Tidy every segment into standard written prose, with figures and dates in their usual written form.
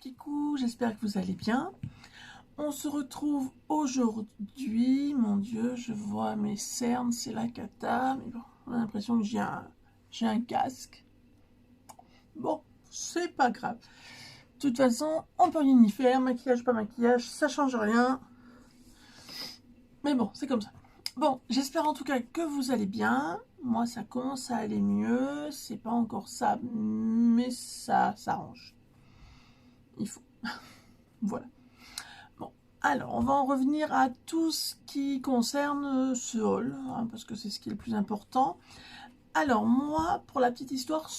petits coups, j'espère que vous allez bien. On se retrouve aujourd'hui, mon Dieu, je vois mes cernes, c'est la cata, mais bon, on a l'impression que j'ai un casque. Bon, c'est pas grave. De toute façon, on peut rien y faire, maquillage, pas maquillage, ça change rien. Mais bon, c'est comme ça. Bon, j'espère en tout cas que vous allez bien. Moi, ça commence à aller mieux. C'est pas encore ça, mais ça s'arrange. Il faut. Voilà. Bon, alors, on va en revenir à tout ce qui concerne ce haul, hein, parce que c'est ce qui est le plus important. Alors, moi, pour la petite histoire,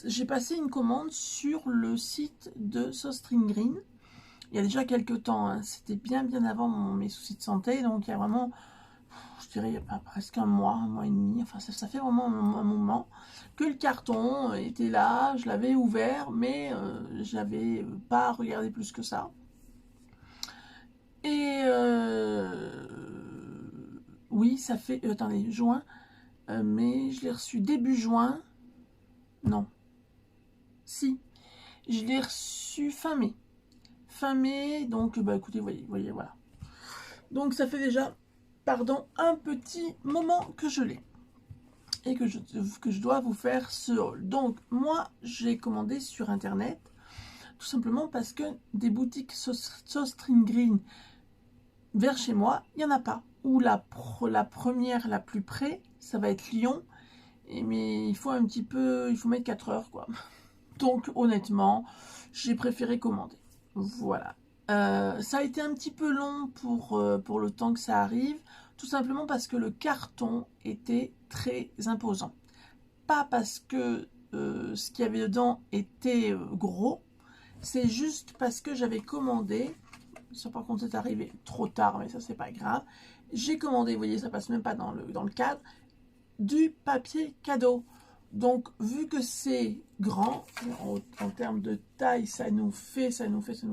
j'ai passé une commande sur le site de Sostring Green. Il y a déjà quelques temps, hein. C'était bien avant mes soucis de santé, donc il y a vraiment, je dirais, il y a presque un mois et demi, enfin ça fait vraiment un moment que le carton était là, je l'avais ouvert, mais j'avais pas regardé plus que ça. Et oui, ça fait, attendez, juin, mais je l'ai reçu début juin, non, si, je l'ai reçu fin mai. Fin mai, donc bah écoutez, voyez, voilà. Donc ça fait déjà, pardon, un petit moment que je l'ai. Et que je dois vous faire ce haul. Donc moi, j'ai commandé sur internet, tout simplement parce que des boutiques Sostring Green vers chez moi, il n'y en a pas. Ou la première, la plus près, ça va être Lyon. Mais il faut un petit peu, il faut mettre 4 heures, quoi. Donc honnêtement, j'ai préféré commander. Voilà. Ça a été un petit peu long pour le temps que ça arrive, tout simplement parce que le carton était très imposant. Pas parce que ce qu'il y avait dedans était gros, c'est juste parce que j'avais commandé, ça par contre c'est arrivé trop tard, mais ça c'est pas grave, j'ai commandé, vous voyez ça passe même pas dans le cadre, du papier cadeau. Donc vu que c'est grand, en termes de taille, ça nous fait 1,50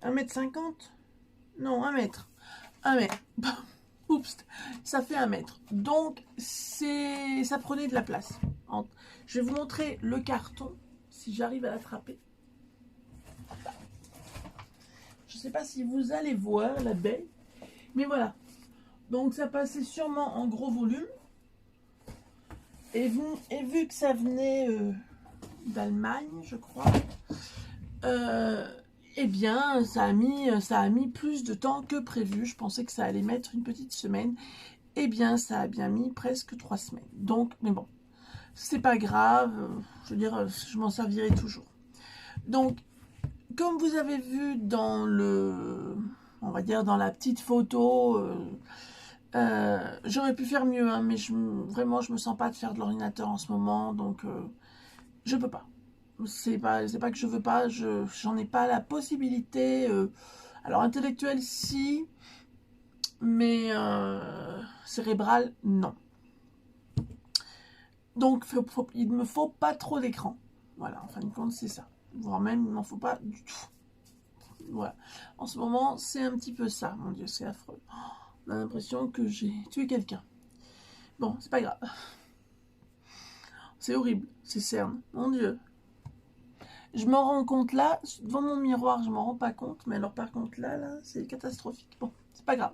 m. Non, 1 mètre. 1 mètre. Oups, ça fait 1 mètre. Donc, ça prenait de la place. Je vais vous montrer le carton, si j'arrive à l'attraper. Je ne sais pas si vous allez voir la belle, mais voilà. Donc, ça passait sûrement en gros volume. Et vu que ça venait d'Allemagne, je crois, eh bien, ça a mis plus de temps que prévu. Je pensais que ça allait mettre une petite semaine. Eh bien, ça a bien mis presque 3 semaines. Donc, mais bon, c'est pas grave. Je veux dire, je m'en servirai toujours. Donc, comme vous avez vu dans on va dire dans la petite photo, j'aurais pu faire mieux, hein, mais vraiment, je me sens pas de faire de l'ordinateur en ce moment, donc je peux pas. C'est pas que je veux pas, j'en ai pas la possibilité. Alors intellectuelle si, mais cérébral non. Donc il ne me faut pas trop d'écran. Voilà, en fin de compte c'est ça. Voire même il m'en faut pas du tout. Voilà. En ce moment c'est un petit peu ça. Mon Dieu, c'est affreux. On a l'impression que j'ai tué quelqu'un. Bon, c'est pas grave. C'est horrible, ces cernes. Mon Dieu. Je m'en rends compte là, devant mon miroir, je m'en rends pas compte, mais alors par contre là, c'est catastrophique. Bon, c'est pas grave.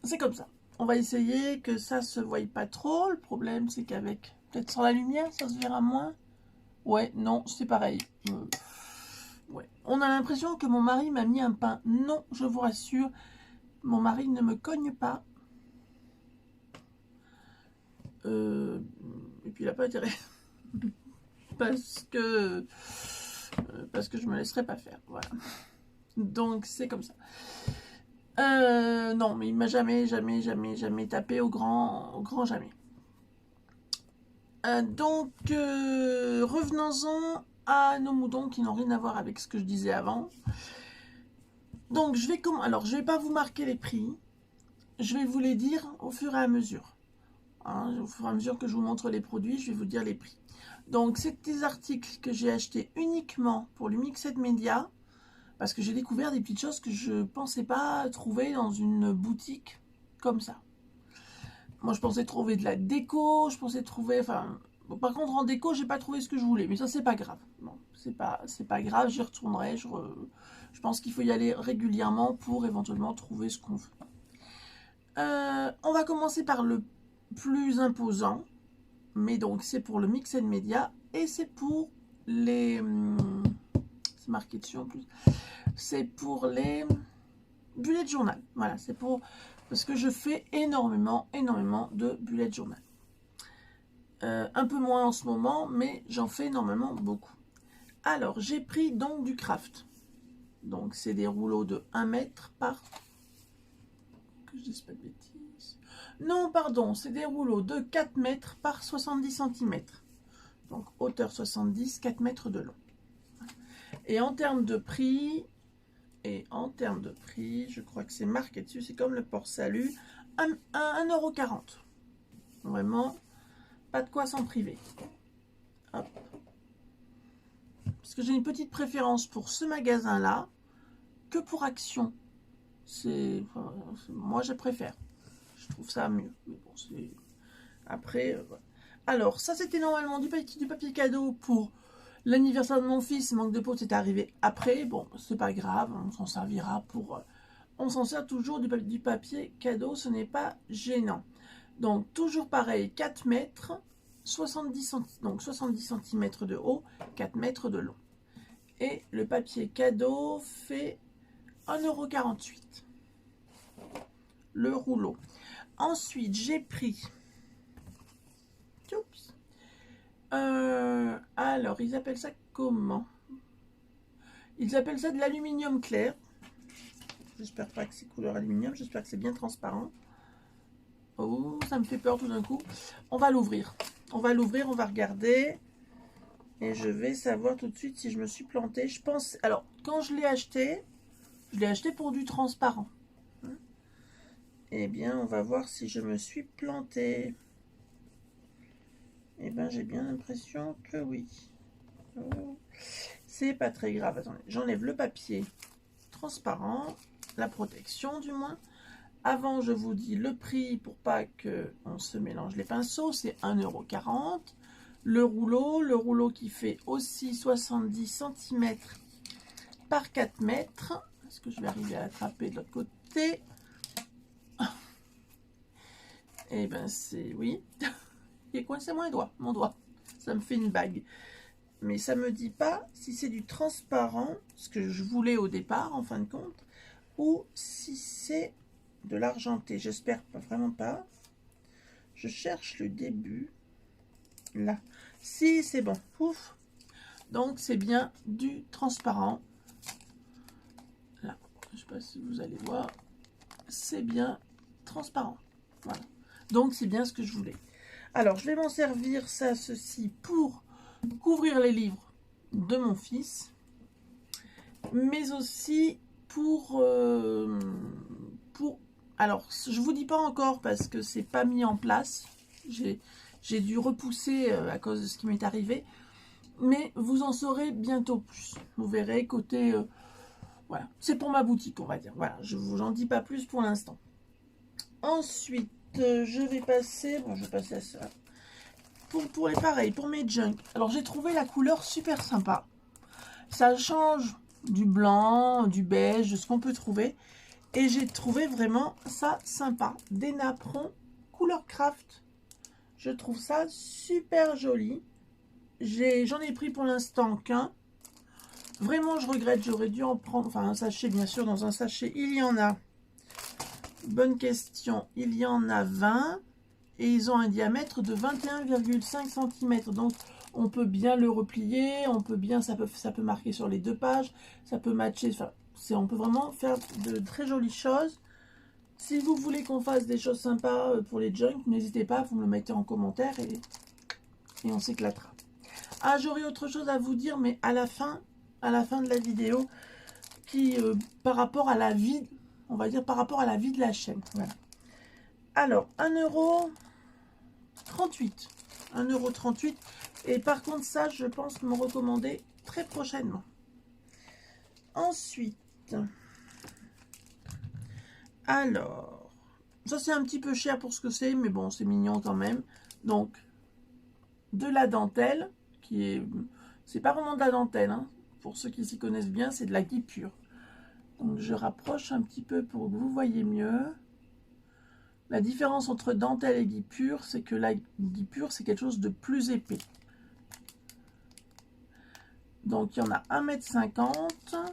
C'est comme ça. On va essayer que ça se voie pas trop. Le problème, c'est qu'avec, peut-être sans la lumière, ça se verra moins. Ouais, non, c'est pareil. Ouais. On a l'impression que mon mari m'a mis un pain. Non, je vous rassure, mon mari ne me cogne pas. Et puis il n'a pas intérêt. parce que je me laisserai pas faire, voilà. Donc c'est comme ça. Non, mais il m'a jamais tapé au grand jamais. Donc revenons-en à nos moutons qui n'ont rien à voir avec ce que je disais avant. Donc je vais pas vous marquer les prix, je vais vous les dire au fur et à mesure. Hein, au fur et à mesure que je vous montre les produits, je vais vous dire les prix. Donc, c'est des articles que j'ai achetés uniquement pour Lumixed Media, parce que j'ai découvert des petites choses que je ne pensais pas trouver dans une boutique comme ça. Moi, je pensais trouver de la déco, je pensais trouver, enfin, Bon, par contre, en déco, j'ai pas trouvé ce que je voulais, mais ça, c'est pas grave. Bon, c'est pas grave, j'y retournerai. Je pense qu'il faut y aller régulièrement pour éventuellement trouver ce qu'on veut. On va commencer par le plus imposant, mais donc c'est pour le Mix and Media et c'est pour les... c'est marqué dessus en plus. C'est pour les bullet journal. Voilà, c'est pour... Parce que je fais énormément de bullet journal. Un peu moins en ce moment, mais j'en fais énormément beaucoup. Alors, j'ai pris donc du craft. Donc, c'est des rouleaux de 1 mètre par... Que je dise pas de bêtises. Non, pardon, c'est des rouleaux de 4 mètres par 70 cm. Donc, hauteur 70, 4 mètres de long. Et en termes de prix... je crois que c'est marqué dessus, c'est comme le Port-Salut, 1,40 €. Vraiment, pas de quoi s'en priver. Hop. Parce que j'ai une petite préférence pour ce magasin-là que pour Action. Moi, je préfère. Je trouve ça mieux. Mais bon, après, voilà. Alors, ça, c'était normalement du papier cadeau pour l'anniversaire de mon fils. Manque de peau, c'est arrivé après. Bon, c'est pas grave, on s'en servira pour... on s'en sert toujours du papier cadeau, ce n'est pas gênant. Donc, toujours pareil, 4 mètres, 70 cm, donc 70 cm de haut, 4 mètres de long. Et le papier cadeau fait 1,48 €. Le rouleau. Ensuite, j'ai pris... Oups. Alors, ils appellent ça comment? Ils appellent ça de l'aluminium clair. J'espère pas que c'est couleur aluminium. J'espère que c'est bien transparent. Oh, ça me fait peur tout d'un coup. On va l'ouvrir. On va l'ouvrir, on va regarder. Et je vais savoir tout de suite si je me suis plantée. Je pense... Alors, quand je l'ai acheté pour du transparent. Eh bien, on va voir si je me suis plantée. Eh bien, j'ai bien l'impression que oui. Oh. C'est pas très grave. Attendez, j'enlève le papier transparent, la protection du moins. Avant, je vous dis le prix pour pas qu'on se mélange les pinceaux. C'est 1,40 €. Le rouleau qui fait aussi 70 cm par 4 mètres. Est-ce que je vais arriver à l'attraper de l'autre côté? Eh bien, c'est... Oui. Il est coincé mon doigt. Ça me fait une bague. Mais ça me dit pas si c'est du transparent, ce que je voulais au départ, en fin de compte, ou si c'est de l'argenté. J'espère vraiment pas. Je cherche le début. Là. Si, c'est bon. Ouf. Donc, c'est bien du transparent. Là. Je sais pas si vous allez voir. C'est bien transparent. Voilà. Donc, c'est bien ce que je voulais. Alors, je vais m'en servir, ceci, pour couvrir les livres de mon fils, mais aussi pour alors, je vous dis pas encore parce que c'est pas mis en place. J'ai dû repousser à cause de ce qui m'est arrivé, mais vous en saurez bientôt plus. Vous verrez côté... voilà, c'est pour ma boutique, on va dire. Voilà, je vous en dis pas plus pour l'instant. Ensuite, je vais passer... Bon, je vais passer à ça. Pour les pareils, pour mes junks. Alors, j'ai trouvé la couleur super sympa. Ça change du blanc, du beige, de ce qu'on peut trouver. Et j'ai trouvé vraiment ça sympa. Des napperons couleur craft. Je trouve ça super joli. J'en ai pris pour l'instant qu'un. Vraiment, je regrette. J'aurais dû en prendre... Enfin, un sachet, bien sûr. Dans un sachet, il y en a... Bonne question. Il y en a 20. Et ils ont un diamètre de 21,5 cm. Donc, on peut bien le replier. On peut bien... Ça peut marquer sur les 2 pages. Ça peut matcher... Enfin, on peut vraiment faire de très jolies choses. Si vous voulez qu'on fasse des choses sympas pour les junks, n'hésitez pas, vous me le mettez en commentaire et on s'éclatera. Ah, j'aurais autre chose à vous dire, mais à la fin de la vidéo, qui par rapport à la vie, on va dire par rapport à la vie de la chaîne. Voilà. Alors, 1,38 €. 1,38 €. Et par contre, ça, je pense me recommander très prochainement. Ensuite, alors, ça c'est un petit peu cher pour ce que c'est, mais bon, c'est mignon quand même. Donc, de la dentelle, qui est... C'est pas vraiment de la dentelle, hein. Pour ceux qui s'y connaissent bien, c'est de la guipure. Donc je rapproche un petit peu pour que vous voyez mieux. La différence entre dentelle et guipure, c'est que la guipure, c'est quelque chose de plus épais. Donc il y en a 1,50 m.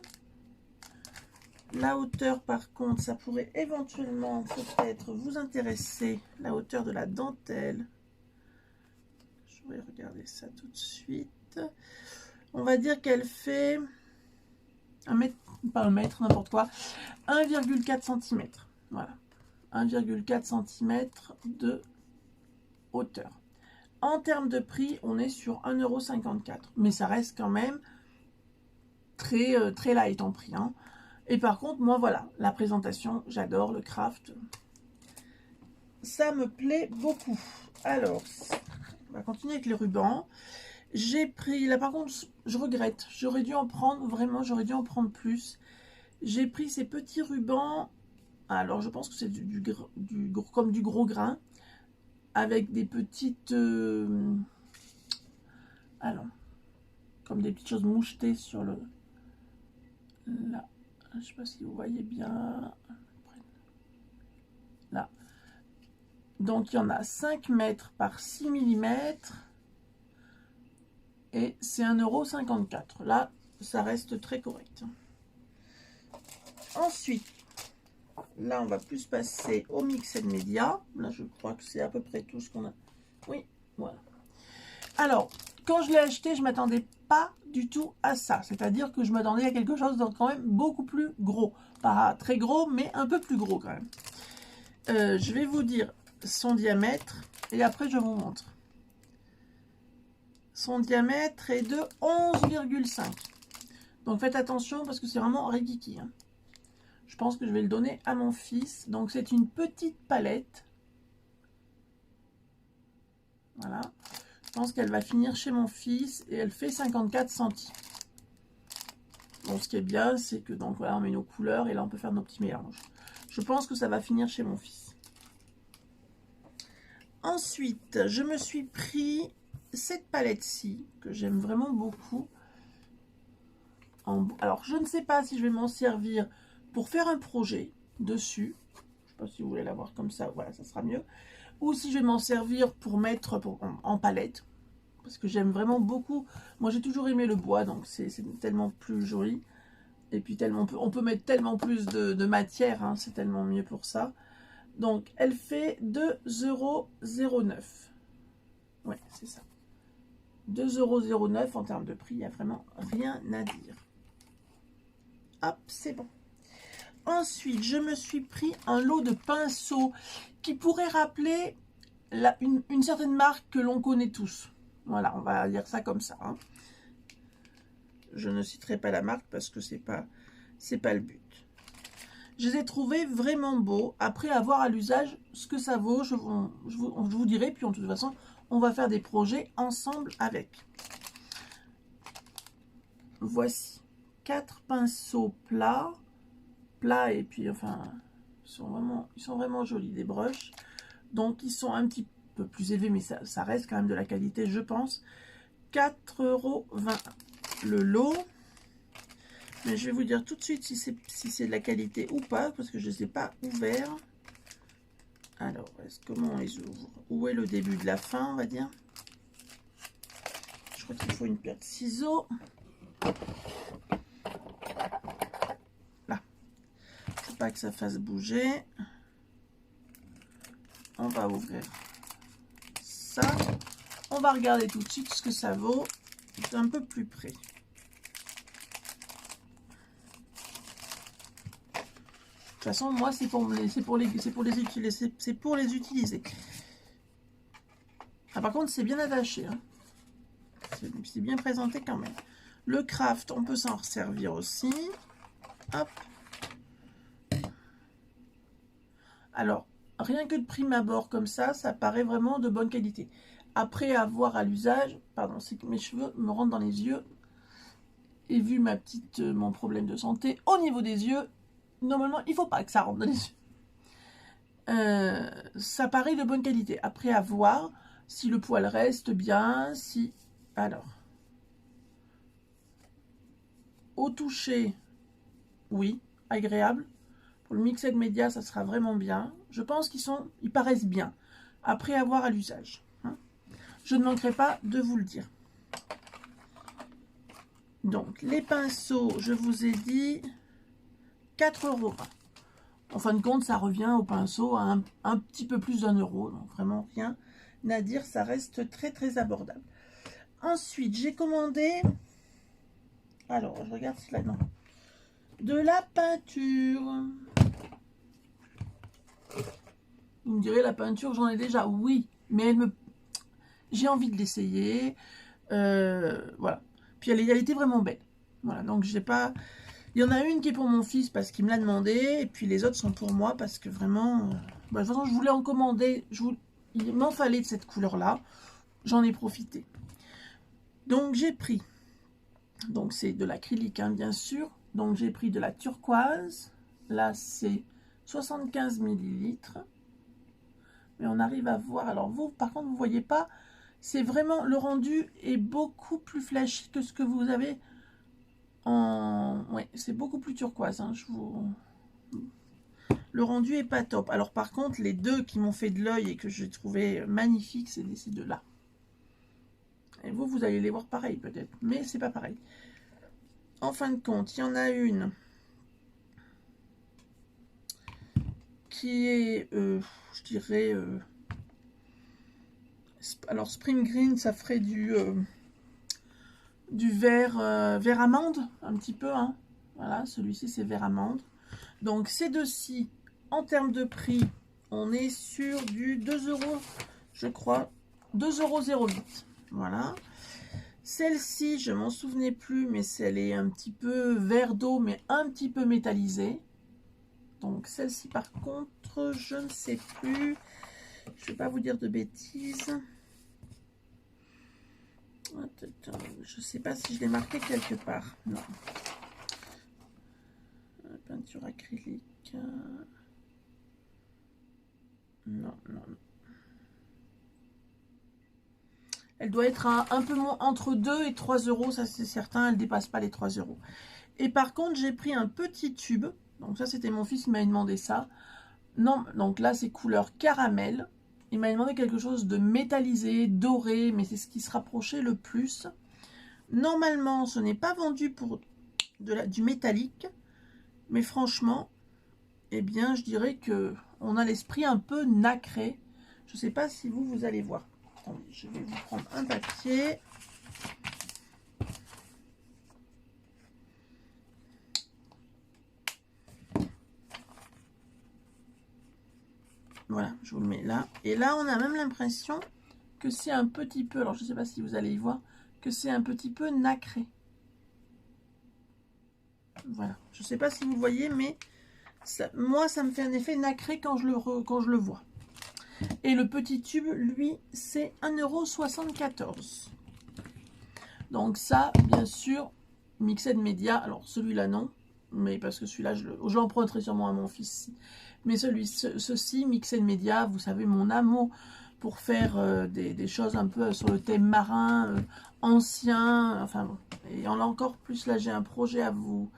La hauteur, par contre, ça pourrait éventuellement peut-être vous intéresser. La hauteur de la dentelle. Je vais regarder ça tout de suite. On va dire qu'elle fait 1 mètre, pas 1 mètre, n'importe quoi, 1,4 cm. Voilà, 1,4 cm de hauteur. En termes de prix, on est sur 1,54 €. Mais ça reste quand même très, très light en prix, hein. Et par contre, moi, voilà, la présentation, j'adore le craft. Ça me plaît beaucoup. Alors, on va continuer avec les rubans. J'ai pris, là par contre, je regrette. J'aurais dû en prendre, vraiment, j'aurais dû en prendre plus. J'ai pris ces petits rubans. Alors, je pense que c'est comme du gros grain. Avec des petites... alors, comme des petites choses mouchetées sur le... Là. Je ne sais pas si vous voyez bien. Là. Donc, il y en a 5 mètres par 6 mm. Et c'est 1,54 €. Là, ça reste très correct. Ensuite, là, on va plus passer au Mixed Media. Là, je crois que c'est à peu près tout ce qu'on a. Oui, voilà. Alors, quand je l'ai acheté, je ne m'attendais pas du tout à ça. C'est-à-dire que je m'attendais à quelque chose de quand même beaucoup plus gros. Pas très gros, mais un peu plus gros quand même. Je vais vous dire son diamètre et après je vous montre. Son diamètre est de 11,5. Donc faites attention parce que c'est vraiment rikiki, hein. Je pense que je vais le donner à mon fils. Donc c'est une petite palette. Voilà. Je pense qu'elle va finir chez mon fils et elle fait 54 centimes. Bon, ce qui est bien, c'est que donc voilà, on met nos couleurs et là on peut faire nos petits mélanges. Je pense que ça va finir chez mon fils. Ensuite, je me suis pris cette palette-ci que j'aime vraiment beaucoup. Alors, je ne sais pas si je vais m'en servir pour faire un projet dessus. Je ne sais pas si vous voulez l'avoir comme ça. Voilà, ça sera mieux. Ou si je vais m'en servir pour mettre en palette. Parce que j'aime vraiment beaucoup. Moi, j'ai toujours aimé le bois, donc c'est tellement plus joli. Et puis, on peut mettre tellement plus de matière. Hein, c'est tellement mieux pour ça. Donc, elle fait 2,09 €. Ouais, c'est ça. 2,09 € en termes de prix. Il n'y a vraiment rien à dire. Hop, c'est bon. Ensuite, je me suis pris un lot de pinceaux qui pourrait rappeler une certaine marque que l'on connaît tous. Voilà, on va dire ça comme ça, hein. Je ne citerai pas la marque parce que c'est pas le but. Je les ai trouvés vraiment beaux. Après avoir à l'usage ce que ça vaut, je vous dirai. Puis de toute façon, on va faire des projets ensemble avec. Voici 4 pinceaux plats. Plats et puis enfin, ils sont vraiment jolis, des brushes. Donc ils sont un petit peu plus élevés, mais ça reste quand même de la qualité, je pense. 4,20 € le lot. Mais je vais vous dire tout de suite si c'est de la qualité ou pas, parce que je ne les ai pas ouverts. Alors, comment on les ouvre? Où est le début de la fin, on va dire? Je crois qu'il faut une paire de ciseaux. Là. Faut pas que ça fasse bouger. On va ouvrir ça. On va regarder tout de suite ce que ça vaut d'un peu plus près. De toute façon, moi, c'est pour les utiliser. Ah, par contre, c'est bien attaché, hein. C'est bien présenté quand même. Le craft, on peut s'en resservir aussi. Hop. Alors, rien que de prime abord comme ça paraît vraiment de bonne qualité. Après avoir à l'usage, pardon, c'est que mes cheveux me rentrent dans les yeux. Et vu mon problème de santé au niveau des yeux, normalement, il ne faut pas que ça rentre dans les yeux. Ça paraît de bonne qualité. Après avoir, si le poil reste bien, si... Alors, au toucher, oui, agréable. Pour le Mixed Media, ça sera vraiment bien. Je pense ils paraissent bien. Après avoir à l'usage. Hein. Je ne manquerai pas de vous le dire. Donc, les pinceaux, je vous ai dit 4,20 €. En fin de compte, ça revient au pinceau à un petit peu plus d'1 €. Donc, vraiment rien à dire. Ça reste très, très abordable. Ensuite, j'ai commandé... Alors, je regarde si là, non. De la peinture. Vous me direz, la peinture, j'en ai déjà. Oui, mais j'ai envie de l'essayer. Voilà. Puis elle était vraiment belle. Voilà, donc j'ai pas... Il y en a une qui est pour mon fils parce qu'il me l'a demandé. Et puis les autres sont pour moi parce que vraiment... de toute façon, je voulais en commander. Il m'en fallait de cette couleur-là. J'en ai profité. Donc j'ai pris... Donc c'est de l'acrylique, hein, bien sûr. Donc j'ai pris de la turquoise. Là, c'est 75 ml. Mais on arrive à voir. Alors vous, par contre, vous ne voyez pas. C'est vraiment... Le rendu est beaucoup plus flashy que ce que vous avez en... Ouais, c'est beaucoup plus turquoise. Hein, Le rendu est pas top. Alors par contre, les deux qui m'ont fait de l'œil et que j'ai trouvé magnifiques, c'est ces deux-là. Et vous allez les voir pareil peut-être. Mais c'est pas pareil. En fin de compte, il y en a une qui est, je dirais... alors Spring Green, ça ferait du vert, vert amande, un petit peu. Hein. Voilà, celui-ci c'est vert amande. Donc ces deux-ci, en termes de prix, on est sur du 2 €, je crois, 2,08 €. Voilà. Celle-ci, je m'en souvenais plus, mais elle est un petit peu vert d'eau, mais un petit peu métallisée. Donc celle-ci, par contre, je ne sais plus. Je ne vais pas vous dire de bêtises. Je ne sais pas si je l'ai marqué quelque part. Non. Peinture acrylique. Non, non, non. Elle doit être un peu moins entre 2 et 3 €, ça c'est certain. Elle ne dépasse pas les 3 €. Et par contre, j'ai pris un petit tube. Donc ça, c'était mon fils qui m'avait demandé ça. Non, donc là, c'est couleur caramel. Il m'a demandé quelque chose de métallisé, doré, mais c'est ce qui se rapprochait le plus. Normalement, ce n'est pas vendu pour du métallique. Mais franchement, eh bien, je dirais que on a l'esprit un peu nacré. Je ne sais pas si vous allez voir. Attendez, je vais vous prendre un papier. Voilà, je vous le mets là. Et là, on a même l'impression que c'est un petit peu, alors je ne sais pas si vous allez y voir, que c'est un petit peu nacré. Voilà, je ne sais pas si vous voyez, mais ça, moi, ça me fait un effet nacré quand je le vois. Et le petit tube, lui, c'est 1,74 €. Donc ça, bien sûr, Mixed Media. Alors celui-là, non. Mais parce que celui-là, je l'emprunterai sûrement à mon fils. Mais ceci, Mixed Media, vous savez, mon amour pour faire des choses un peu sur le thème marin, ancien. Enfin bon. Et encore plus, là, j'ai un projet à vous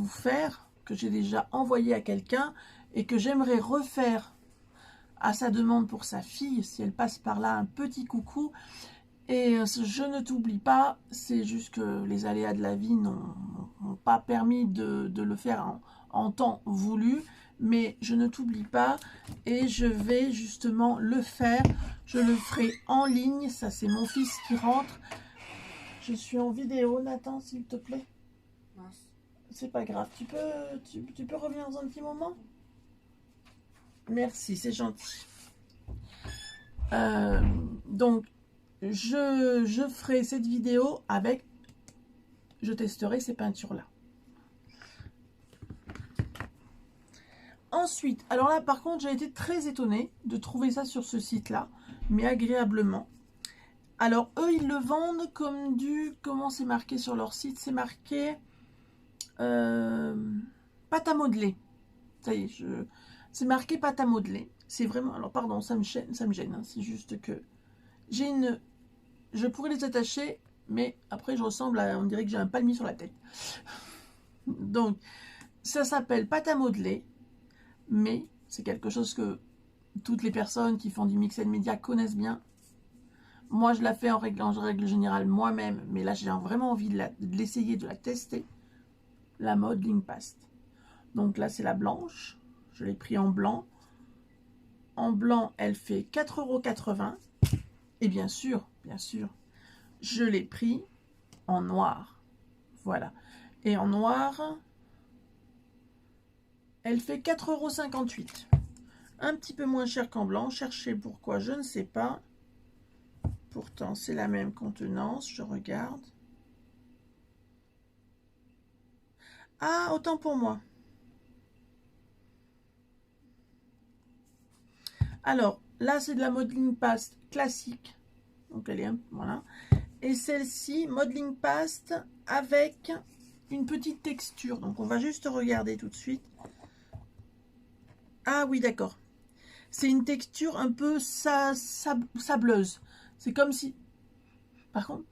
faire, que j'ai déjà envoyé à quelqu'un et que j'aimerais refaire à sa demande pour sa fille, si elle passe par là, un petit coucou. Et je ne t'oublie pas, c'est juste que les aléas de la vie n'ont pas permis de le faire en temps voulu, mais je ne t'oublie pas et je vais justement le faire. Je le ferai en ligne, ça c'est mon fils qui rentre. Je suis en vidéo, Nathan, s'il te plaît. C'est pas grave, tu peux revenir dans un petit moment? Merci, c'est gentil. Donc, je ferai cette vidéo avec... Je testerai ces peintures-là. Ensuite, alors là, par contre, j'ai été très étonnée de trouver ça sur ce site-là, mais agréablement. Alors, eux, ils le vendent comme du... Comment c'est marqué sur leur site? C'est marqué... pâte à modeler. Ça y est, c'est marqué pâte à modeler. C'est vraiment... Alors, pardon, ça me gêne. Hein, c'est juste que J'ai une... Je pourrais les attacher, mais après je ressemble à... On dirait que j'ai un palmier sur la tête. Donc, ça s'appelle pâte à modeler, mais c'est quelque chose que toutes les personnes qui font du mix and media connaissent bien. Moi, je la fais en règle générale moi-même, mais là, j'ai vraiment envie de l'essayer, de la tester. La modeling paste. Donc là, c'est la blanche. Je l'ai pris en blanc. En blanc, elle fait 4,80 €. Et bien sûr, je l'ai pris en noir. Voilà. Et en noir, elle fait 4,58 €. Un petit peu moins cher qu'en blanc. Cherchez pourquoi, je ne sais pas. Pourtant, c'est la même contenance. Je regarde. Ah, autant pour moi. Alors, là, c'est de la modeling paste classique. Donc, elle est... Voilà. Et celle-ci, modeling paste avec une petite texture. Donc, on va juste regarder tout de suite. Ah oui, d'accord. C'est une texture un peu sableuse. C'est comme si... Par contre,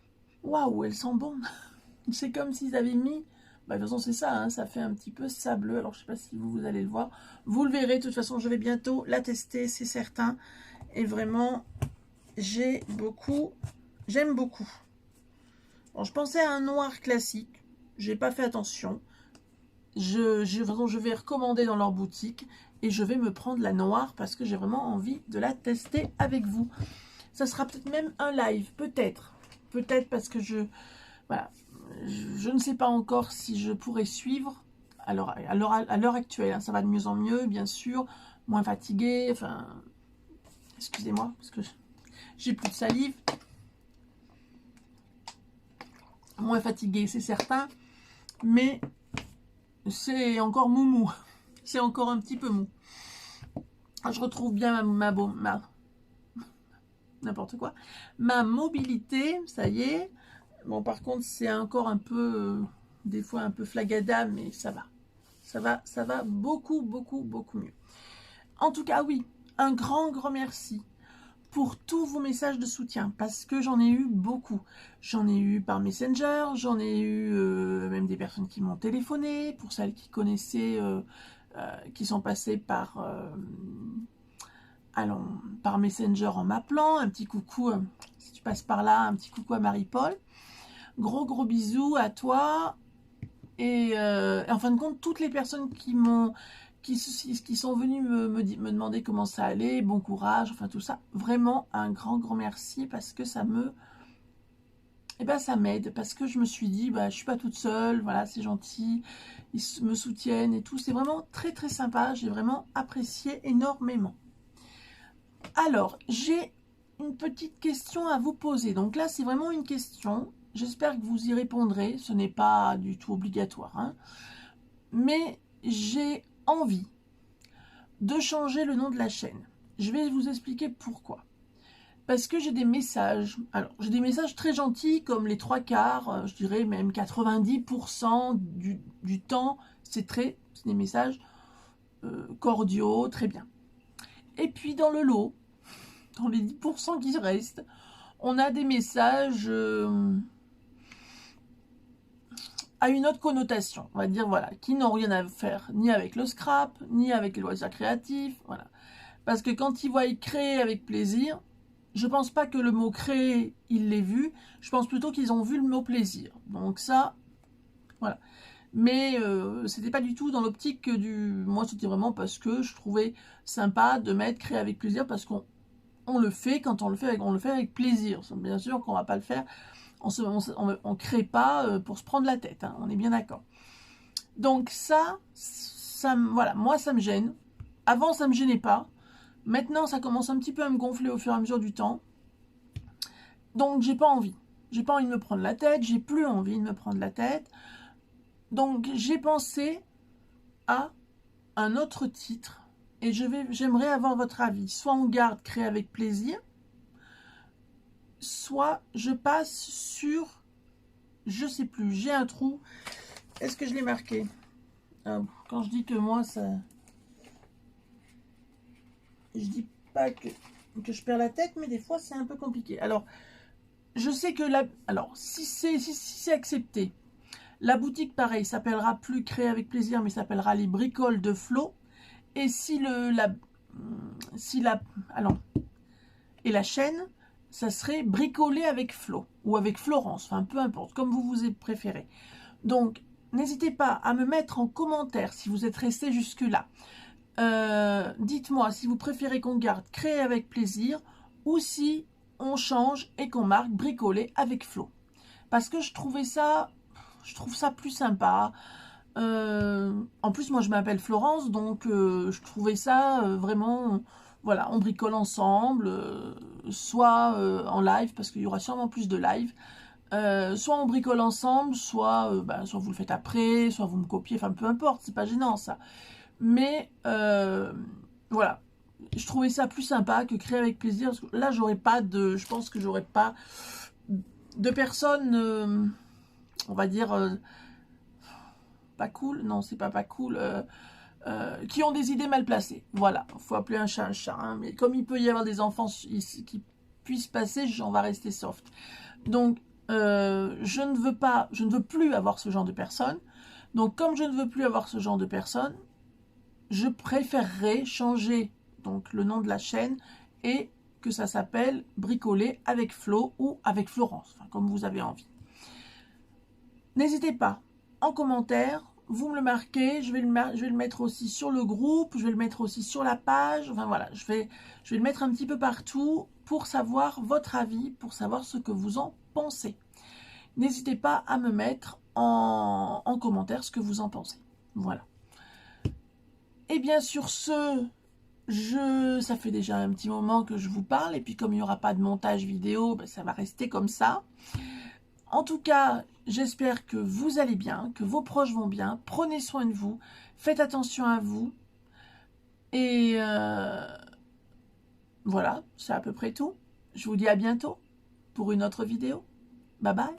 waouh, elle sent bon. C'est comme s'ils avaient mis... Bah, de toute façon, c'est ça, hein, ça fait un petit peu sableux. Alors, je ne sais pas si vous allez le voir. Vous le verrez. De toute façon, je vais bientôt la tester, c'est certain. Et vraiment, j'aime beaucoup. Bon, je pensais à un noir classique. Je n'ai pas fait attention. Je vais recommander dans leur boutique. Et je vais me prendre la noire parce que j'ai vraiment envie de la tester avec vous. Ça sera peut-être même un live. Peut-être. Peut-être parce que voilà. Je ne sais pas encore si je pourrais suivre à l'heure actuelle. Hein, ça va de mieux en mieux, bien sûr. Moins fatiguée. Enfin, excusez-moi, parce que j'ai plus de salive. Moins fatiguée, c'est certain. Mais c'est encore moumou. C'est encore un petit peu mou. Je retrouve bien n'importe quoi. Ma mobilité, ça y est. Bon, par contre, c'est encore un peu, des fois un peu flagada, mais ça va. Ça va beaucoup mieux. En tout cas, oui, un grand merci pour tous vos messages de soutien, parce que j'en ai eu beaucoup. J'en ai eu par Messenger, j'en ai eu même des personnes qui m'ont téléphoné, pour celles qui connaissaient, qui sont passées par Messenger en m'appelant. Un petit coucou, si tu passes par là, un petit coucou à Marie-Paul. Gros bisous à toi. Et en fin de compte, toutes les personnes qui sont venues me demander comment ça allait, bon courage, enfin tout ça, vraiment un grand merci parce que ça m'aide, parce que je me suis dit, je suis pas toute seule, voilà, c'est gentil, ils me soutiennent et tout, c'est vraiment très sympa, j'ai vraiment apprécié énormément. Alors, j'ai une petite question à vous poser, donc là c'est vraiment une question. J'espère que vous y répondrez, ce n'est pas du tout obligatoire, hein. Mais j'ai envie de changer le nom de la chaîne. Je vais vous expliquer pourquoi. Parce que j'ai des messages, alors j'ai des messages très gentils, comme les 3/4, je dirais même 90% du temps, c'est des messages cordiaux, très bien. Et puis dans le lot, dans les 10% qui restent, on a des messages... à une autre connotation, on va dire, voilà, qui n'ont rien à faire ni avec le scrap, ni avec les loisirs créatifs, voilà. Parce que quand ils voient créer avec plaisir, je pense pas que le mot créer, ils l'aient vu, je pense plutôt qu'ils ont vu le mot plaisir. Donc ça, voilà. Mais c'était pas du tout dans l'optique du... Moi, c'était vraiment parce que je trouvais sympa de mettre créer avec plaisir, parce qu'on le fait, quand on le fait avec plaisir. Bien sûr qu'on va pas le faire... On ne crée pas pour se prendre la tête, hein, on est bien d'accord. Donc voilà, moi ça me gêne. Avant ça me gênait pas. Maintenant ça commence un petit peu à me gonfler au fur et à mesure du temps. Donc j'ai pas envie. J'ai pas envie de me prendre la tête, j'ai plus envie de me prendre la tête. Donc j'ai pensé à un autre titre et j'aimerais avoir votre avis. Soit on garde créer avec plaisir, soit je passe sur... Je sais plus, j'ai un trou. Est-ce que je l'ai marqué? Quand je dis que moi, ça... Je dis pas que... que je perds la tête, mais des fois c'est un peu compliqué. Alors, je sais que alors si c'est accepté, la boutique pareil s'appellera plus Créer avec plaisir, mais s'appellera les bricoles de Flo. Et si alors, et la chaîne, ça serait bricoler avec Flo ou avec Florence, enfin peu importe, comme vous vous préférez. Donc, n'hésitez pas à me mettre en commentaire si vous êtes resté jusque-là. Dites-moi si vous préférez qu'on garde Créer avec plaisir ou si on change et qu'on marque bricoler avec Flo. Parce que je trouve ça plus sympa. En plus, moi, je m'appelle Florence, donc je trouvais ça vraiment... Voilà, on bricole ensemble, soit en live, parce qu'il y aura sûrement plus de live, soit on bricole ensemble, soit soit vous le faites après, soit vous me copiez, enfin peu importe, c'est pas gênant ça. Mais voilà, je trouvais ça plus sympa que Créer avec plaisir, parce que là, je pense que j'aurais pas de personnes, on va dire, pas cool, non, c'est pas cool, qui ont des idées mal placées. Voilà, il faut appeler un chat, hein, mais comme il peut y avoir des enfants qui puissent passer, on va rester soft. Donc, je ne veux plus avoir ce genre de personnes. Donc, comme je ne veux plus avoir ce genre de personnes, je préférerais changer donc le nom de la chaîne et que ça s'appelle Bricoler avec Flo ou avec Florence, enfin, comme vous avez envie. N'hésitez pas, en commentaire, vous me le marquez, je vais le mettre aussi sur le groupe, je vais le mettre aussi sur la page, enfin voilà, je vais le mettre un petit peu partout pour savoir votre avis, pour savoir ce que vous en pensez. N'hésitez pas à me mettre en commentaire ce que vous en pensez. Voilà. Et bien sur ce, ça fait déjà un petit moment que je vous parle, et puis comme il n'y aura pas de montage vidéo, ça va rester comme ça. En tout cas, j'espère que vous allez bien, que vos proches vont bien. Prenez soin de vous, faites attention à vous. Et voilà, c'est à peu près tout. Je vous dis à bientôt pour une autre vidéo. Bye bye.